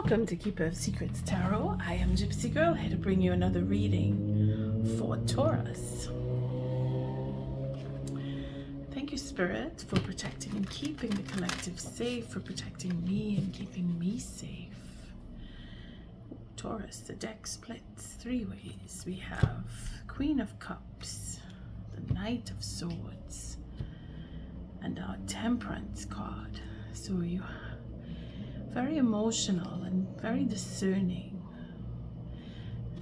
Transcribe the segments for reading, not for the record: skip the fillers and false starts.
Welcome to Keeper of Secrets Tarot. I am Gypsy Girl, here to bring you another reading for Taurus. Thank you, Spirit, for protecting and keeping the collective safe, for protecting me and keeping me safe. Taurus, the deck splits three ways. We have Queen of Cups, the Knight of Swords, and our Temperance card. So you are very emotional and very discerning,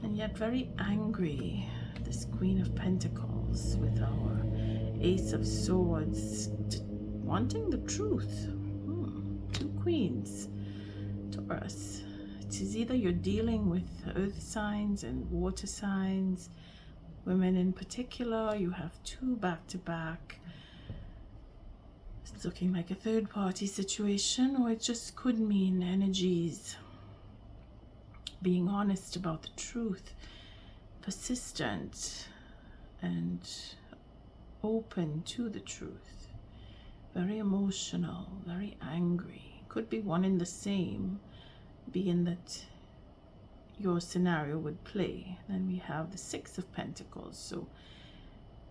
and yet very angry. This Queen of Pentacles with our Ace of Swords, wanting the truth. Two queens. Taurus, it is either you're dealing with earth signs and water signs, women in particular. You have two back-to-back. It's looking like a third-party situation, or it just could mean energies being honest about the truth, persistent and open to the truth, very emotional, very angry. Could be one and the same, being that your scenario would play. Then we have the Six of Pentacles, so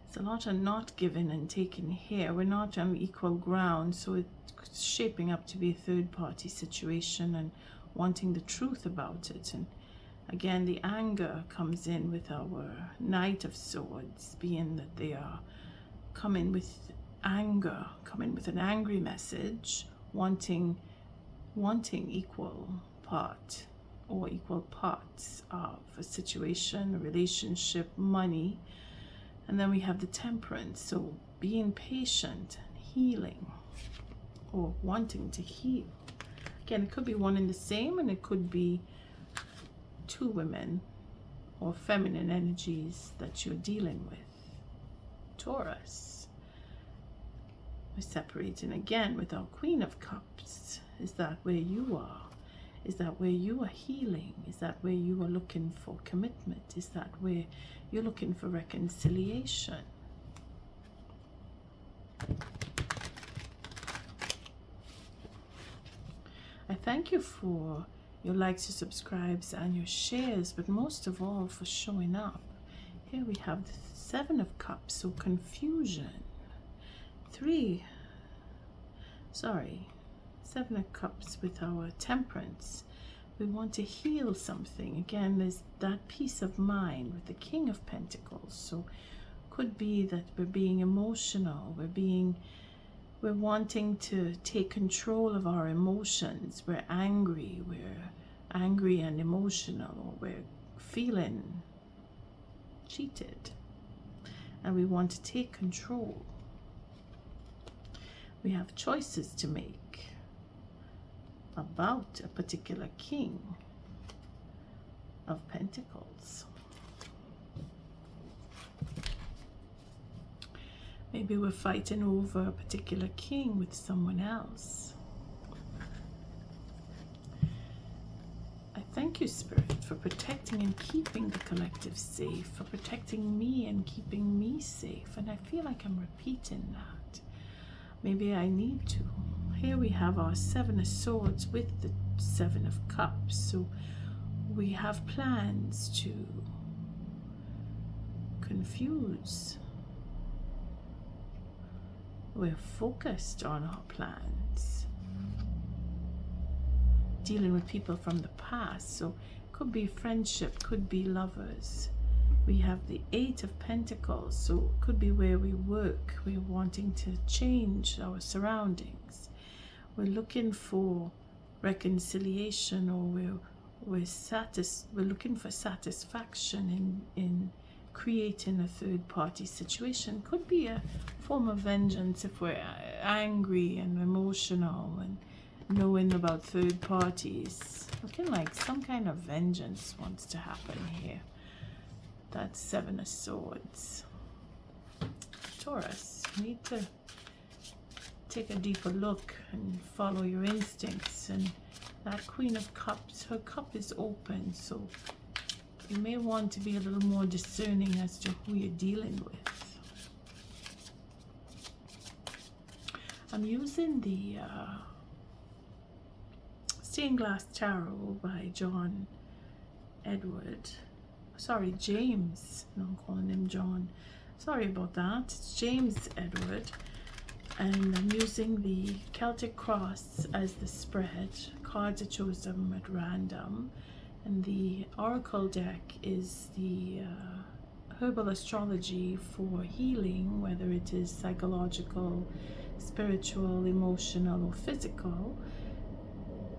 it's a lot of not giving and taking here. We're not on equal ground, so it's shaping up to be a third-party situation and wanting the truth about it. And again, the anger comes in with our Knight of Swords, being that they are coming with anger, coming with an angry message, wanting equal part or equal parts of a situation, a relationship, money. And then we have the Temperance, so being patient and healing, or wanting to heal. Again, it could be one and the same, and it could be two women or feminine energies that you're dealing with. Taurus, we're separating again with our Queen of Cups. Is that where you are? Is that where you are healing? Is that where you are looking for commitment? Is that where you're looking for reconciliation? I thank you for your likes, your subscribes, and your shares, but most of all for showing up. Here we have the Seven of Cups, so confusion. Seven of Cups with our Temperance. We want to heal something. Again, there's that peace of mind with the King of Pentacles. So could be that we're being emotional. We're wanting to take control of our emotions. We're angry and emotional, or we're feeling cheated and we want to take control. We have choices to make about a particular King of Pentacles. Maybe we're fighting over a particular king with someone else. I thank you, Spirit, for protecting and keeping the collective safe, for protecting me and keeping me safe. And I feel like I'm repeating that. Maybe I need to. Here we have our Seven of Swords with the Seven of Cups. So we have plans to confuse. We're focused on our plans. Dealing with people from the past. So could be friendship, could be lovers. We have the Eight of Pentacles, so it could be where we work. We're wanting to change our surroundings. We're looking for reconciliation, or we're looking for satisfaction in creating a third-party situation. Could be a form of vengeance if we're angry and emotional and knowing about third parties. Looking like some kind of vengeance wants to happen here. That's Seven of Swords. Taurus, you need to take a deeper look and follow your instincts. And that Queen of Cups, her cup is open, so you may want to be a little more discerning as to who you're dealing with. I'm using the Stained Glass Tarot by James. No, I'm calling him John. Sorry about that. It's James Edward. And I'm using the Celtic Cross as the spread. Cards are chosen at random. And the Oracle deck is the Herbal Astrology for healing, whether it is psychological, spiritual, emotional, or physical.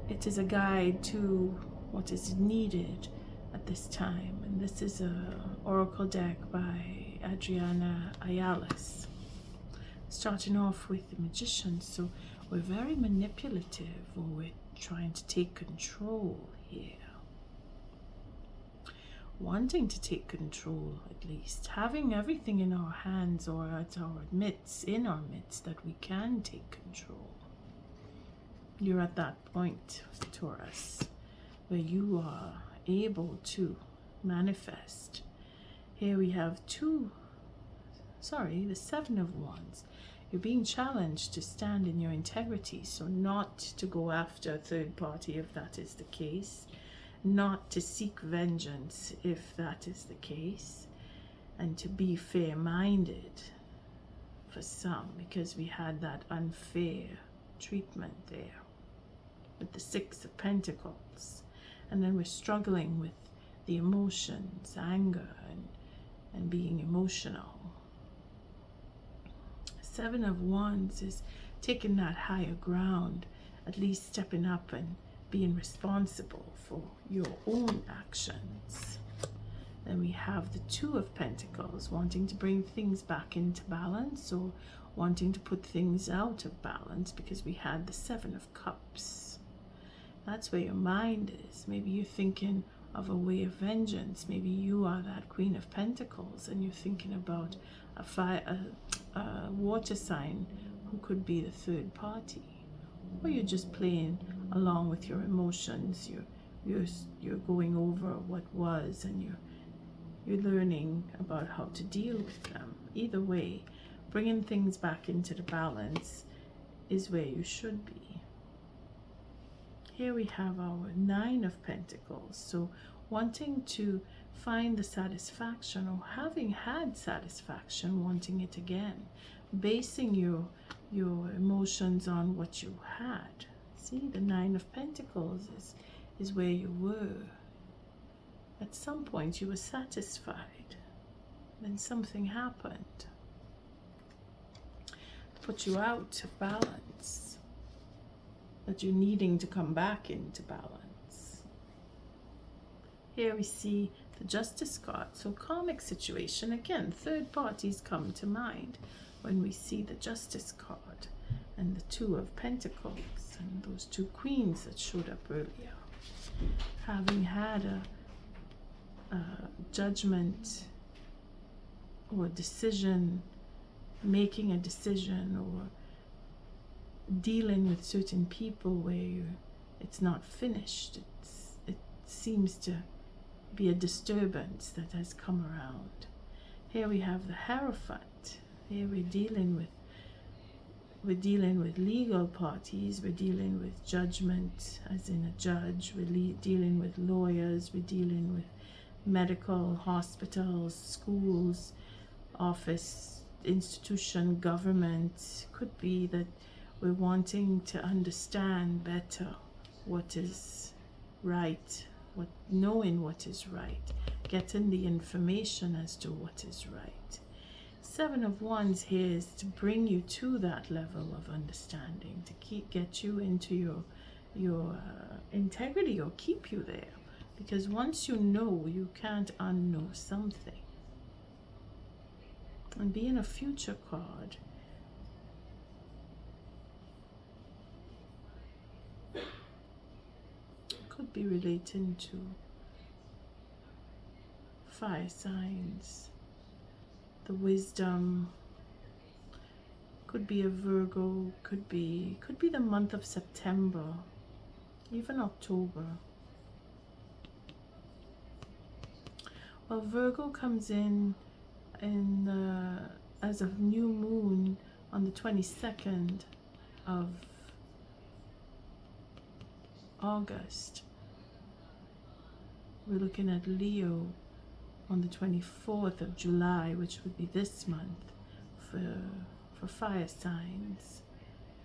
It is a guide to what is needed at this time. And this is a Oracle deck by Adriana Ayales. Starting off with the Magician, so we're very manipulative, or we're trying to take control here. Wanting to take control, at least. Having everything in our hands or at our midst, in our midst, that we can take control. You're at that point, Taurus, where you are able to manifest. Here we have the Seven of Wands. You're being challenged to stand in your integrity, so not to go after a third party if that is the case, not to seek vengeance if that is the case, and to be fair-minded for some, because we had that unfair treatment there with the Six of Pentacles, and then we're struggling with the emotions, anger, and being emotional. Seven of Wands is taking that higher ground, at least stepping up and being responsible for your own actions. Then we have the Two of Pentacles, wanting to bring things back into balance, or wanting to put things out of balance, because we had the Seven of Cups. That's where your mind is. Maybe you're thinking of a way of vengeance. Maybe you are that Queen of Pentacles and you're thinking about a water sign who could be the third party, or you're just playing along with your emotions. You're going over what was, and you're learning about how to deal with them. Either way, bringing things back into the balance is where you should be. Here we have our Nine of Pentacles. So wanting to find the satisfaction, or having had satisfaction, wanting it again, basing your emotions on what you had. See, the Nine of Pentacles is where you were. At some point you were satisfied, then something happened, put you out of balance, that you're needing to come back into balance. Here we see the Justice card. So karmic situation, again, third parties come to mind when we see the Justice card, and the Two of Pentacles, and those two queens that showed up earlier. Having had a judgment or decision, making a decision, or dealing with certain people where it's not finished. It seems to be a disturbance that has come around. Here we have the Hierophant. Here we're dealing with legal parties. We're dealing with judgment, as in a judge. We're dealing with lawyers. We're dealing with medical, hospitals, schools, office, institution, government. Could be that we're wanting to understand better what is right, knowing what is right, getting the information as to what is right. Seven of Wands here is to bring you to that level of understanding, to get you into your integrity, or keep you there. Because once you know, you can't unknow something. And being a future card, could be relating to fire signs, the Wisdom, could be a Virgo, could be the month of September, even October. Well, Virgo comes in as a new moon on the 22nd of August. We're looking at Leo on the 24th of July, which would be this month for fire signs.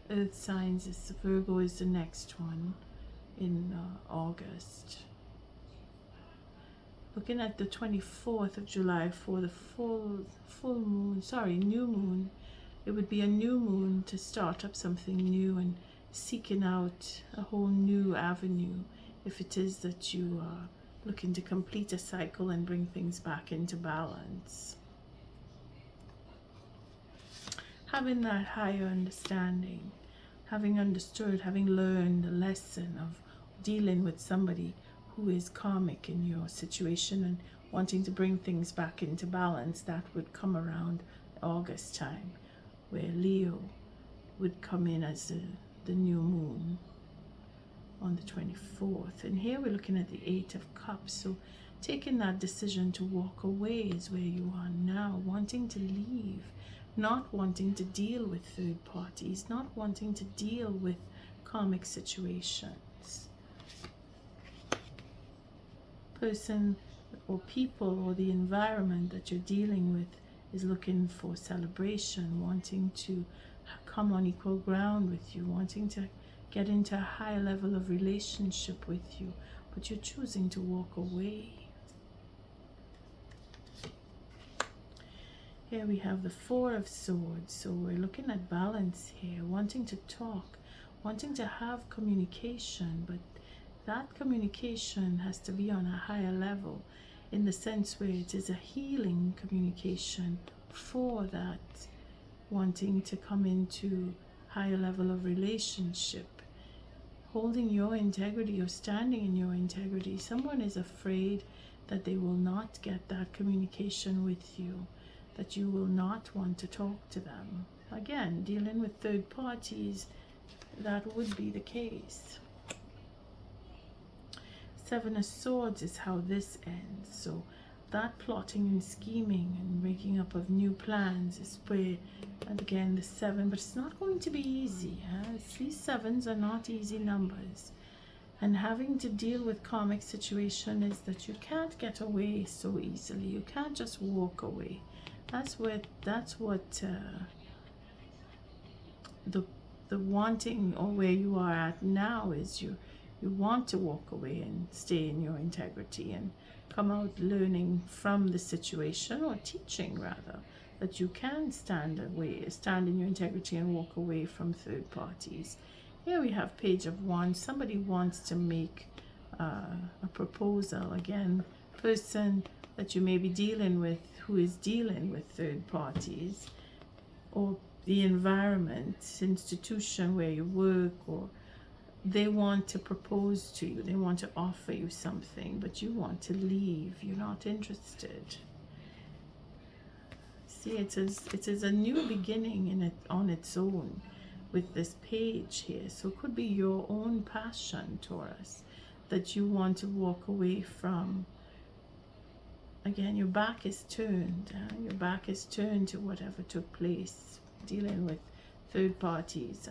Earth signs is Virgo is the next one in August. Looking at the 24th of July for the new moon. It would be a new moon to start up something new and seeking out a whole new avenue if it is that you are looking to complete a cycle and bring things back into balance. Having that higher understanding, having understood, having learned the lesson of dealing with somebody who is karmic in your situation and wanting to bring things back into balance, that would come around August time, where Leo would come in as the new moon on the 24th. And here we're looking at the 8 of Cups. So taking that decision to walk away is where you are now, wanting to leave, not wanting to deal with third parties, not wanting to deal with karmic situations. Person or people or the environment that you're dealing with is looking for celebration, wanting to come on equal ground with you, wanting to get into a higher level of relationship with you, but you're choosing to walk away. Here we have the 4 of Swords, so we're looking at balance here, wanting to talk, wanting to have communication, but that communication has to be on a higher level, in the sense where it is a healing communication for that wanting to come into higher level of relationship, holding your integrity or standing in your integrity. Someone is afraid that they will not get that communication with you, that you will not want to talk to them. Again, dealing with third parties, that would be the case. 7 of Swords is how this ends. So that plotting and scheming and making up of new plans is where, and again the 7, but it's not going to be easy. These 7s are not easy numbers. And having to deal with karmic situation is that you can't get away so easily. You can't just walk away. That's what the wanting, or where you are at now, is you want to walk away and stay in your integrity and come out learning from the situation, or teaching rather, that you can stand in your integrity and walk away from third parties. Here we have Page of Wands. Somebody wants to make a proposal. Again, person that you may be dealing with who is dealing with third parties, or the environment, institution where you work, or they want to propose to you, they want to offer you something, but you want to leave, you're not interested. See, it is a new beginning on its own with this page here. So it could be your own passion, Taurus, that you want to walk away from. Again, your back is turned. Your back is turned to whatever took place, dealing with third parties.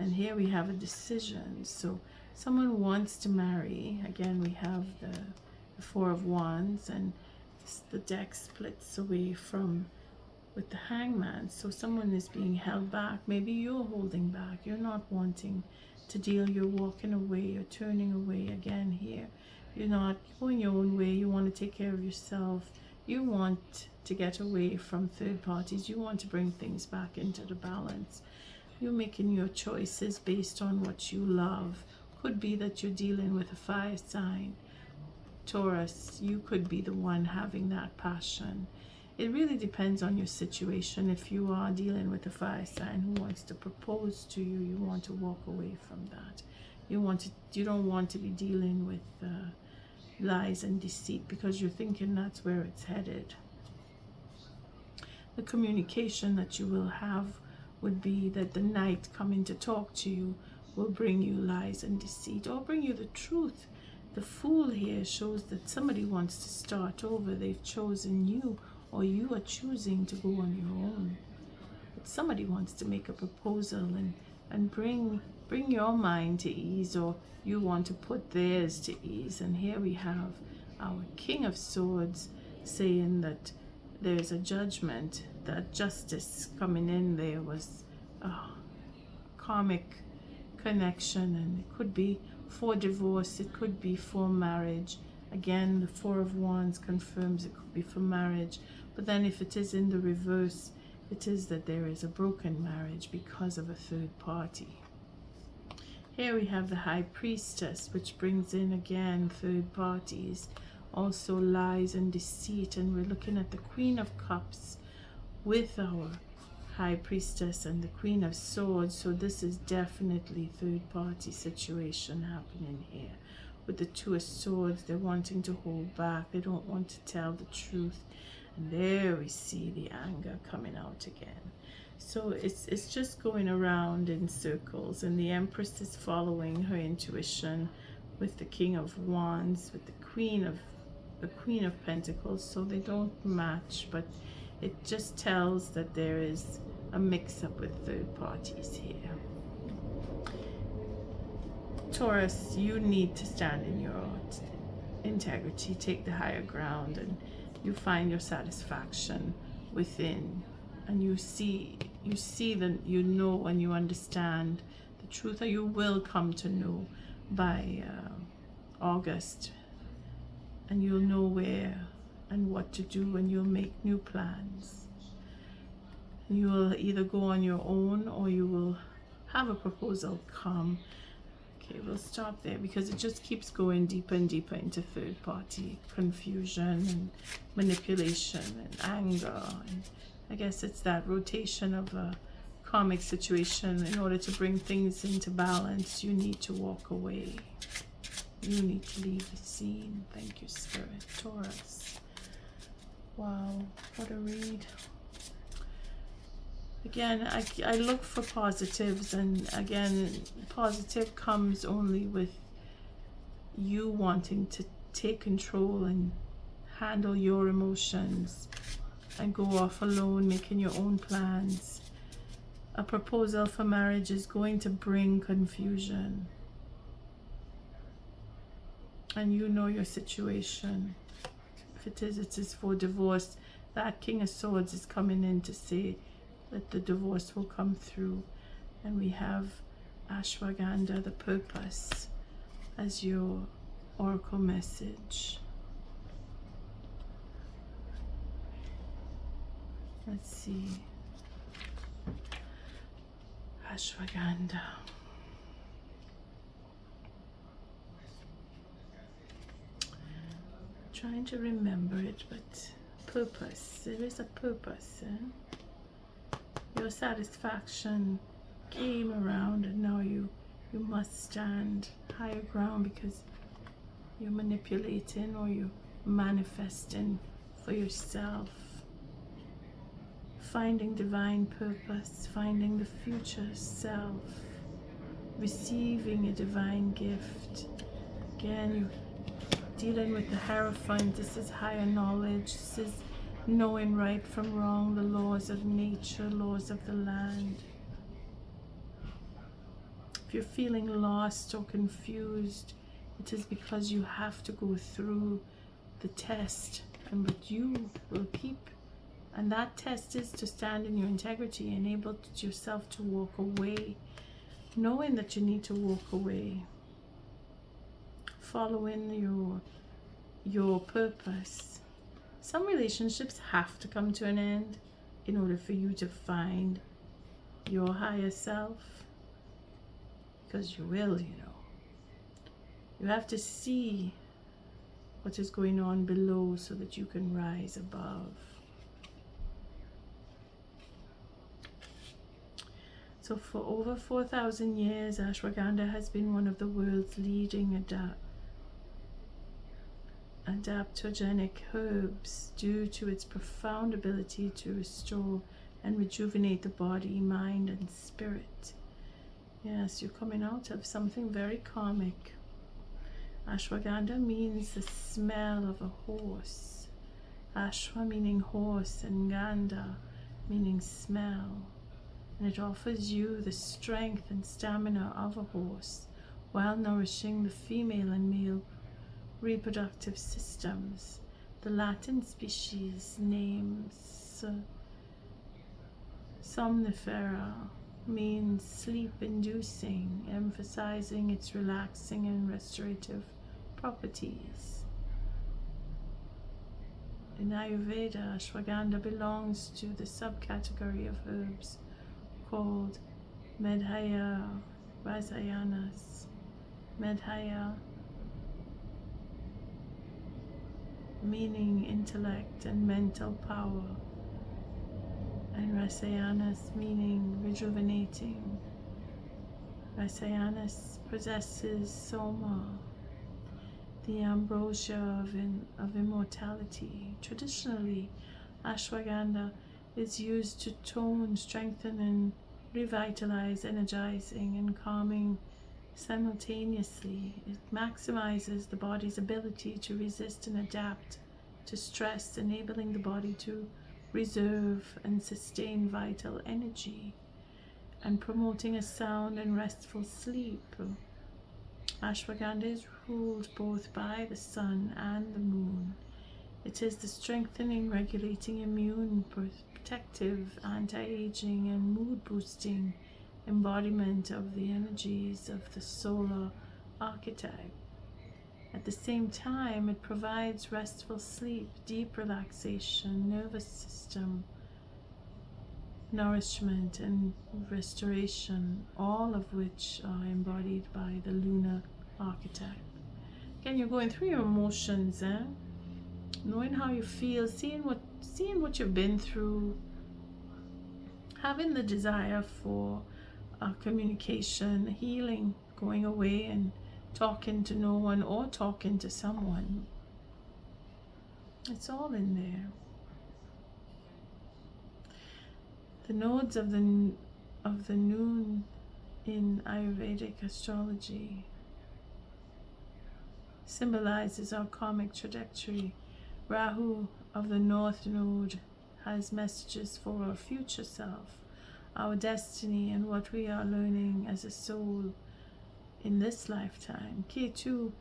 And here we have a decision. So someone wants to marry. Again, we have the 4 of Wands, and the deck splits away with the Hangman. So someone is being held back. Maybe you're holding back. You're not wanting to deal. You're walking away. You're turning away. Again, here, you're not going your own way. You want to take care of yourself. You want to get away from third parties. You want to bring things back into the balance. You're making your choices based on what you love. Could be that you're dealing with a fire sign. Taurus, you could be the one having that passion. It really depends on your situation. If you are dealing with a fire sign who wants to propose to you, you want to walk away from that. You don't want to be dealing with lies and deceit, because you're thinking that's where it's headed. The communication that you will have would be that the knight coming to talk to you will bring you lies and deceit, or bring you the truth. The Fool here shows that somebody wants to start over. They've chosen you, or you are choosing to go on your own. But somebody wants to make a proposal and bring bring your mind to ease, or you want to put theirs to ease. And here we have our King of Swords saying that there's a judgment, that justice coming in. There was a karmic connection, and it could be for divorce, it could be for marriage. Again, the Four of Wands confirms it could be for marriage. But then if it is in the reverse, it is that there is a broken marriage because of a third party. Here we have the High Priestess, which brings in again third parties, also lies and deceit. And we're looking at the Queen of Cups with our High Priestess and the Queen of Swords. So this is definitely third party situation happening here. With the Two of Swords, they're wanting to hold back. They don't want to tell the truth. And there we see the anger coming out again. So it's just going around in circles, and the Empress is following her intuition with the King of Wands, with the Queen of Pentacles. So they don't match, but it just tells that there is a mix-up with third parties here. Taurus, you need to stand in your integrity, take the higher ground, and you find your satisfaction within, and you see that you know and you understand the truth, or you will come to know by August, and you'll know where and what to do, and you'll make new plans. You will either go on your own, or you will have a proposal come. Okay, we'll stop there because it just keeps going deeper and deeper into third party confusion and manipulation and anger. And I guess it's that rotation of a karmic situation. In order to bring things into balance, you need to walk away. You need to leave the scene. Thank you, Spirit. Taurus. Wow, what a read. Again, I look for positives, and again, positive comes only with you wanting to take control and handle your emotions and go off alone, making your own plans. A proposal for marriage is going to bring confusion, and you know your situation. If it is for divorce, that King of Swords is coming in to say that the divorce will come through. And we have Ashwagandha, the purpose, as your oracle message. Let's see. Ashwagandha. Trying to remember it, but purpose. There is a purpose, eh? Your satisfaction came around, and now you must stand higher ground because you're manipulating, or you're manifesting for yourself, finding divine purpose, finding the future self, receiving a divine gift. Again, you're dealing with the Hierophant. This is higher knowledge. This is knowing right from wrong, the laws of nature, laws of the land. If you're feeling lost or confused, it is because you have to go through the test, but you will keep. And that test is to stand in your integrity, enable yourself to walk away, knowing that you need to walk away, following your purpose. Some relationships have to come to an end in order for you to find your higher self, because you will, you know. You have to see what is going on below so that you can rise above. So for over 4,000 years, ashwagandha has been one of the world's leading adaptogenic herbs due to its profound ability to restore and rejuvenate the body, mind, and spirit. Yes, you're coming out of something very karmic. Ashwagandha means the smell of a horse. Ashwa meaning horse, and gandha meaning smell. and it offers you the strength and stamina of a horse while nourishing the female and male reproductive systems. The Latin species name somnifera means sleep-inducing, emphasizing its relaxing and restorative properties. In Ayurveda, ashwagandha belongs to the subcategory of herbs called Medhaya Rasayanas. Medhaya meaning intellect and mental power, and Rasayanas meaning rejuvenating. Rasayanas possesses soma, the ambrosia of immortality. Traditionally, ashwagandha is used to tone, strengthen, and revitalize, energizing and calming simultaneously. It maximizes the body's ability to resist and adapt to stress, enabling the body to reserve and sustain vital energy, and promoting a sound and restful sleep. Ashwagandha is ruled both by the sun and the moon. It is the strengthening, regulating, immune, protective, anti-aging, and mood-boosting embodiment of the energies of the solar archetype. At the same time, it provides restful sleep, deep relaxation, nervous system nourishment, and restoration, all of which are embodied by the lunar archetype. Again, you're going through your emotions, knowing how you feel, seeing what you've been through, having the desire for communication, healing, going away and talking to no one or talking to someone. It's all in there. The nodes of the noon in Ayurvedic astrology symbolizes our karmic trajectory. Rahu of the north node has messages for our future self, our destiny, and what we are learning as a soul in this lifetime. Ketu,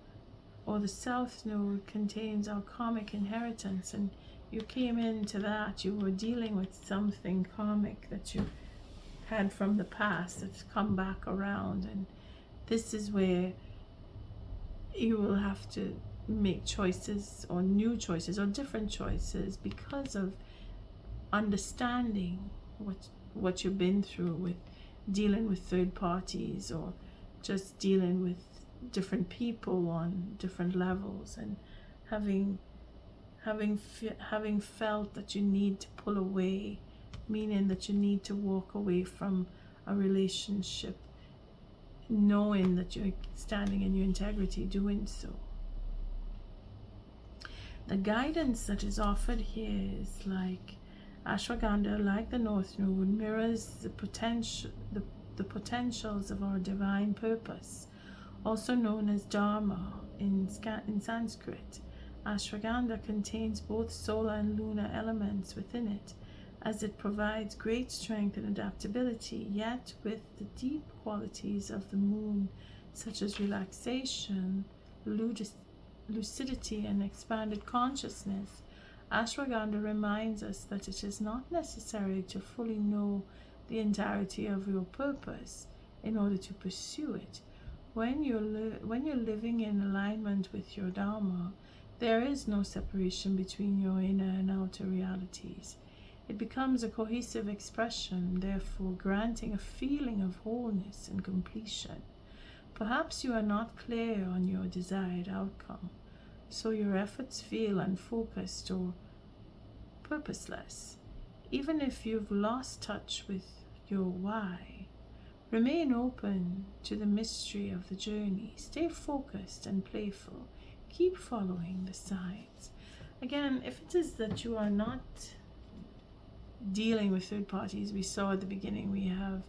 or the south node, contains our karmic inheritance, and you came into that, you were dealing with something karmic that you had from the past that's come back around, and this is where you will have to make choices, or new choices, or different choices, because of understanding what you've been through with dealing with third parties, or just dealing with different people on different levels, and having felt that you need to pull away, meaning that you need to walk away from a relationship, knowing that you're standing in your integrity doing so. The guidance that is offered here is like ashwagandha, like the north node, mirrors the potentials of our divine purpose, also known as dharma in Sanskrit. Ashwagandha contains both solar and lunar elements within it, as it provides great strength and adaptability, yet with the deep qualities of the moon, such as relaxation, lucidity, and expanded consciousness. Ashwagandha reminds us that it is not necessary to fully know the entirety of your purpose in order to pursue it. When you're living in alignment with your dharma, there is no separation between your inner and outer realities. It becomes a cohesive expression, therefore granting a feeling of wholeness and completion. Perhaps you are not clear on your desired outcome, so your efforts feel unfocused or purposeless. Even if you've lost touch with your why, remain open to the mystery of the journey. Stay focused and playful. Keep following the signs. Again, if it is that you are not dealing with third parties, we saw at the beginning we have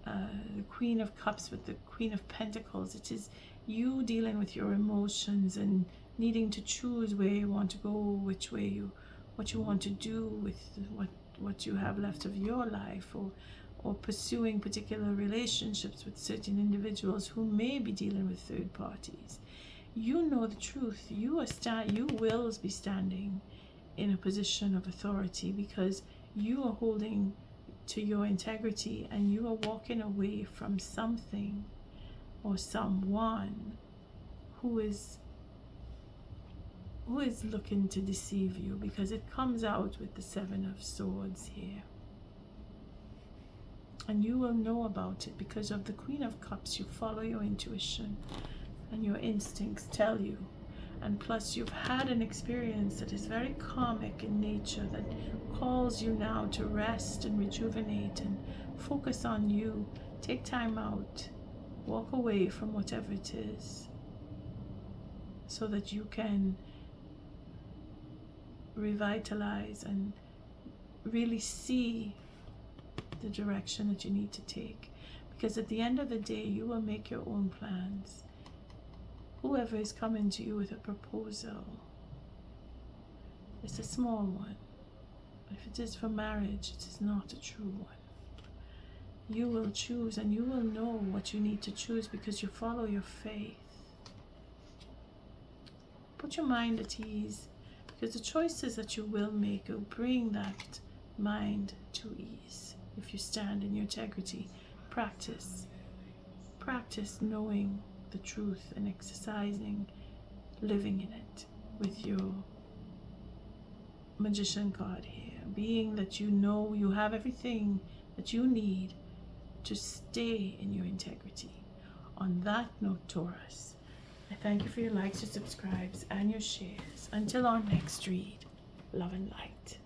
the Queen of Cups with the Queen of Pentacles. It is you dealing with your emotions and needing to choose where you want to go, what you want to do with what you have left of your life, or pursuing particular relationships with certain individuals who may be dealing with third parties. You know the truth. You will be standing in a position of authority because you are holding to your integrity, and you are walking away from something or someone who is looking to deceive you, because it comes out with the Seven of Swords here. And you will know about it because of the Queen of Cups. You follow your intuition and your instincts tell you. And plus you've had an experience that is very karmic in nature, that calls you now to rest and rejuvenate and focus on you. Take time out. Walk away from whatever it is so that you can revitalize and really see the direction that you need to take, because at the end of the day you will make your own plans. Whoever is coming to you with a proposal, it's a small one. If it is for marriage, it is not a true one. You will choose, and you will know what you need to choose because you follow your faith. Put your mind at ease, because the choices that you will make will bring that mind to ease. If you stand in your integrity, practice knowing the truth and exercising, living in it with your Magician card here, being that you know you have everything that you need to stay in your integrity. On that note, Taurus, I thank you for your likes, your subscribes, and your shares. Until our next read, love and light.